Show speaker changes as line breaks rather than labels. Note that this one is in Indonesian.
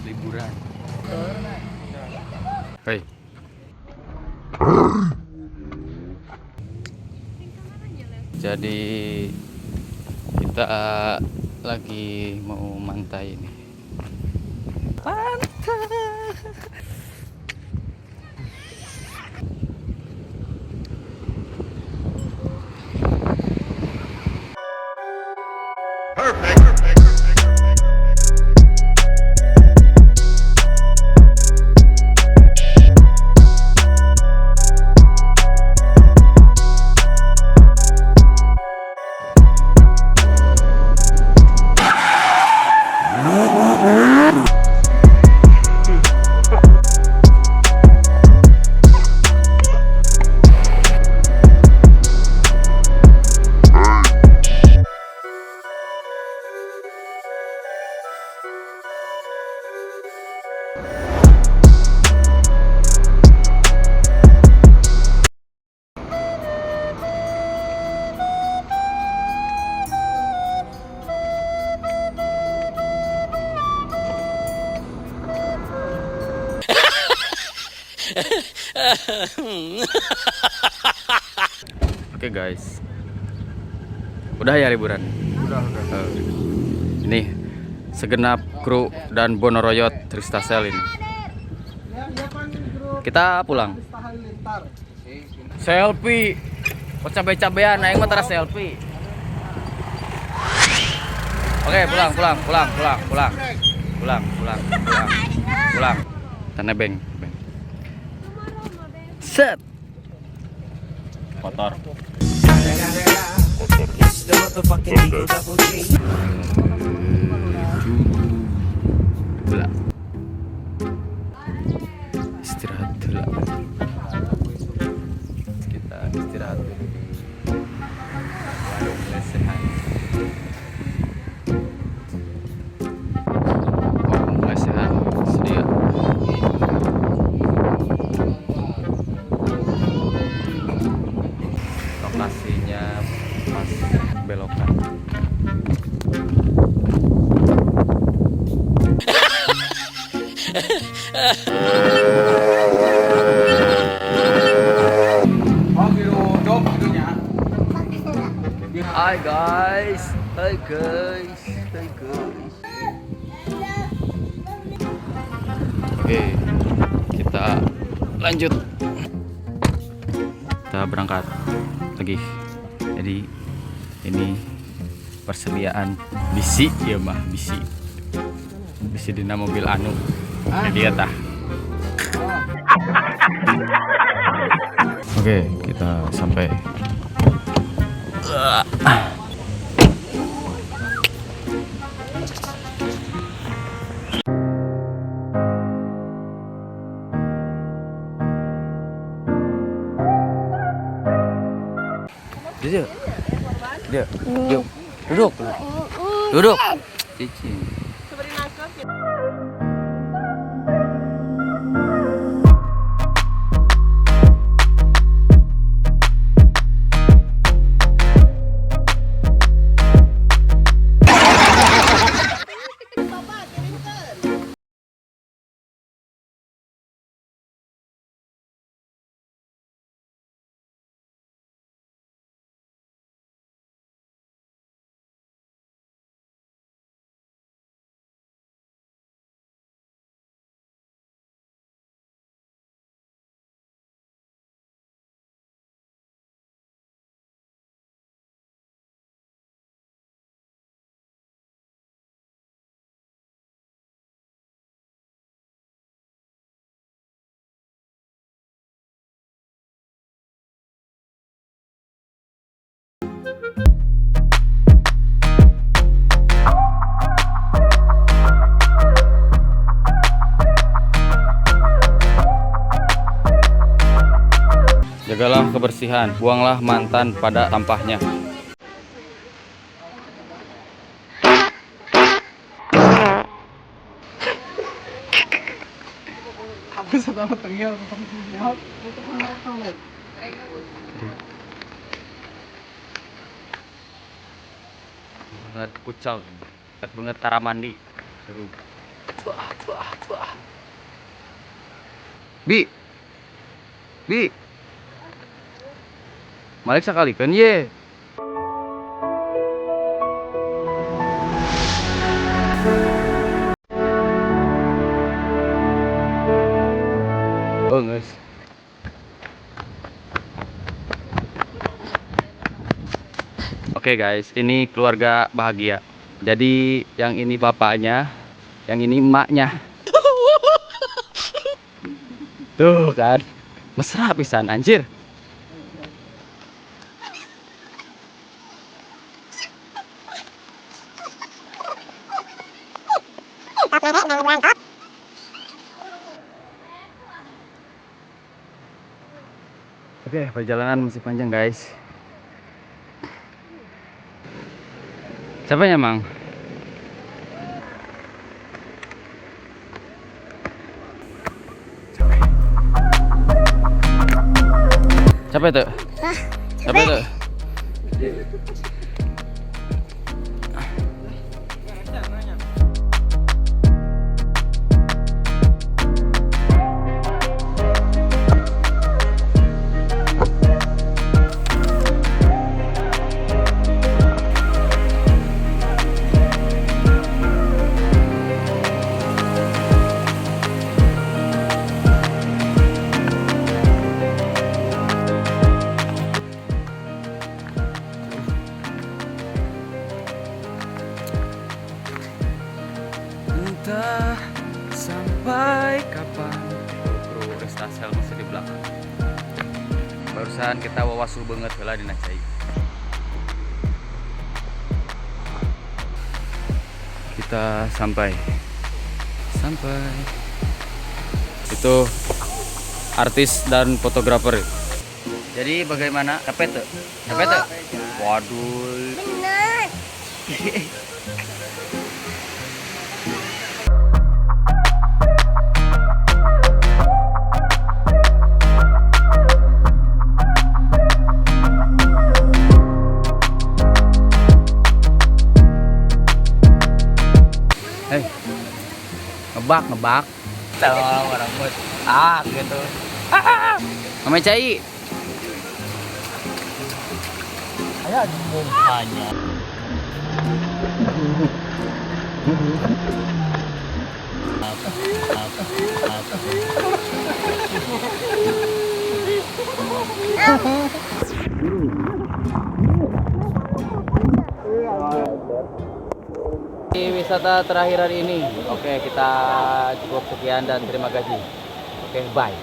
liburan. Hei. Jadi kita lagi mau mantai ini. Pantai. Oke guys, udah ya liburan?
Udah.
Ini segenap kru dan Bonoroyot Tristasel ini. Kita pulang. Selfie. Kok cabe-cabean, aing mah tara selfie. Oke, pulang. Tanah beng. Set. Kotor. Pula. Istirahat dulu. Kita istirahat dulu di warung lesehan. Warung lesehan sedia. Lokasinya pas belokan. Hai guys. Oke, kita lanjut. Kita berangkat lagi. Jadi ini persediaan bisi ya mah bisi dina mobil anu dia tah. Oke, kita sampai. Dia, duduk. Cici. Jagalah kebersihan, buanglah mantan pada sampahnya. Banget kucau, banget tara mandi. Seru. Bi. Bi. Malik sekali kan ye. Oh, guys. Oke guys, ini keluarga bahagia. Jadi yang ini bapaknya, yang ini emaknya. Tuh kan, mesra pisan anjir. Oke, perjalanan masih panjang guys. Siapa ya, Mang? Capek tuh?
Hah?
Capek tuh? Entah sampai kapan. Kru Restasel masih di belakang. Barusan kita wawasu banget lah di Nacai. Kita sampai. Itu artis dan fotografer. Jadi bagaimana? Capek tuh? Capek tuh? Waduh.
Bener.
Hei, ngebak. Tahu orang mood. Gitu. Mama Cai.
Ayan mukanya.
Di wisata terakhir hari ini. Oke, kita cukup sekian dan terima kasih. Oke, bye.